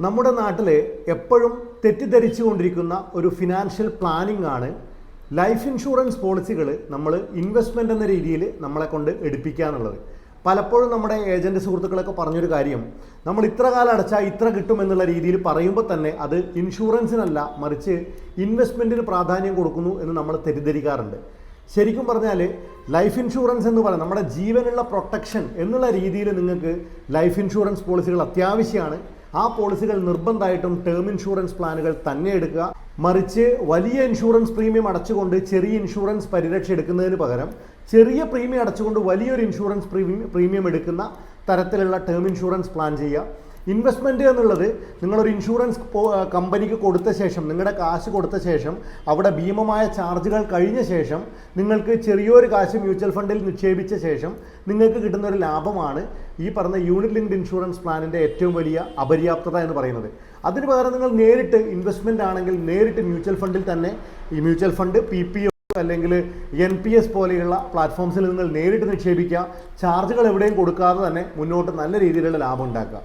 നമ്മുടെ നാട്ടിൽ എപ്പോഴും തെറ്റിദ്ധരിച്ചുകൊണ്ടിരിക്കുന്ന ഒരു ഫിനാൻഷ്യൽ പ്ലാനിംഗ് ആണ് ലൈഫ് ഇൻഷുറൻസ് പോളിസികൾ നമ്മൾ ഇൻവെസ്റ്റ്മെൻ്റ് എന്ന രീതിയിൽ നമ്മളെ കൊണ്ട് എടുപ്പിക്കുക എന്നുള്ളത്. പലപ്പോഴും നമ്മുടെ ഏജൻറ്റ് സുഹൃത്തുക്കളൊക്കെ പറഞ്ഞൊരു കാര്യം, നമ്മൾ ഇത്ര കാലം അടച്ചാൽ ഇത്ര കിട്ടും എന്നുള്ള രീതിയിൽ പറയുമ്പോൾ തന്നെ അത് ഇൻഷുറൻസിനല്ല മറിച്ച് ഇൻവെസ്റ്റ്മെൻറ്റിന് പ്രാധാന്യം കൊടുക്കുന്നു എന്ന് നമ്മൾ തെറ്റിദ്ധരിക്കാറുണ്ട്. ശരിക്കും പറഞ്ഞാൽ ലൈഫ് ഇൻഷുറൻസ് എന്ന് പറയുന്നത് നമ്മുടെ ജീവനുള്ള പ്രൊട്ടക്ഷൻ എന്നുള്ള രീതിയിൽ നിങ്ങൾക്ക് ലൈഫ് ഇൻഷുറൻസ് പോളിസികൾ അത്യാവശ്യമാണ്. ആ പോളിസികൾ നിർബന്ധമായിട്ടും ടേം ഇൻഷുറൻസ് പ്ലാനുകൾ തന്നെ എടുക്കുക. മറിച്ച് വലിയ ഇൻഷുറൻസ് പ്രീമിയം അടച്ചുകൊണ്ട് ചെറിയ ഇൻഷുറൻസ് പരിരക്ഷ എടുക്കുന്നതിന് പകരം ചെറിയ പ്രീമിയം അടച്ചുകൊണ്ട് വലിയൊരു ഇൻഷുറൻസ് പ്രീമിയം എടുക്കുന്ന തരത്തിലുള്ള ടേം ഇൻഷുറൻസ് പ്ലാൻ ചെയ്യുക. ഇൻവെസ്റ്റ്മെൻറ്റ് എന്നുള്ളത് നിങ്ങളൊരു ഇൻഷുറൻസ് കമ്പനിക്ക് കൊടുത്ത ശേഷം, നിങ്ങളുടെ കാശ് കൊടുത്ത ശേഷം അവിടെ ഭീമമായ ചാർജുകൾ കഴിഞ്ഞ ശേഷം നിങ്ങൾക്ക് ചെറിയൊരു കാശ് മ്യൂച്വൽ ഫണ്ടിൽ നിക്ഷേപിച്ച ശേഷം നിങ്ങൾക്ക് കിട്ടുന്ന ഒരു ലാഭമാണ് ഈ പറഞ്ഞ യൂണിറ്റ് ലിങ്ക്ഡ് ഇൻഷുറൻസ് പ്ലാനിൻ്റെ ഏറ്റവും വലിയ അപര്യാപ്തത എന്ന് പറയുന്നത്. അതിന് പകരം നിങ്ങൾ നേരിട്ട് ഇൻവെസ്റ്റ്മെൻ്റ് ആണെങ്കിൽ നേരിട്ട് മ്യൂച്വൽ ഫണ്ടിൽ തന്നെ, ഈ മ്യൂച്വൽ ഫണ്ട് PPO അല്ലെങ്കിൽ NPS പോലെയുള്ള പ്ലാറ്റ്ഫോംസിൽ നിങ്ങൾ നേരിട്ട് നിക്ഷേപിക്കുക. ചാർജുകൾ എവിടെയും കൊടുക്കാതെ തന്നെ മുന്നോട്ട് നല്ല രീതിയിലുള്ള ലാഭം ഉണ്ടാക്കുക.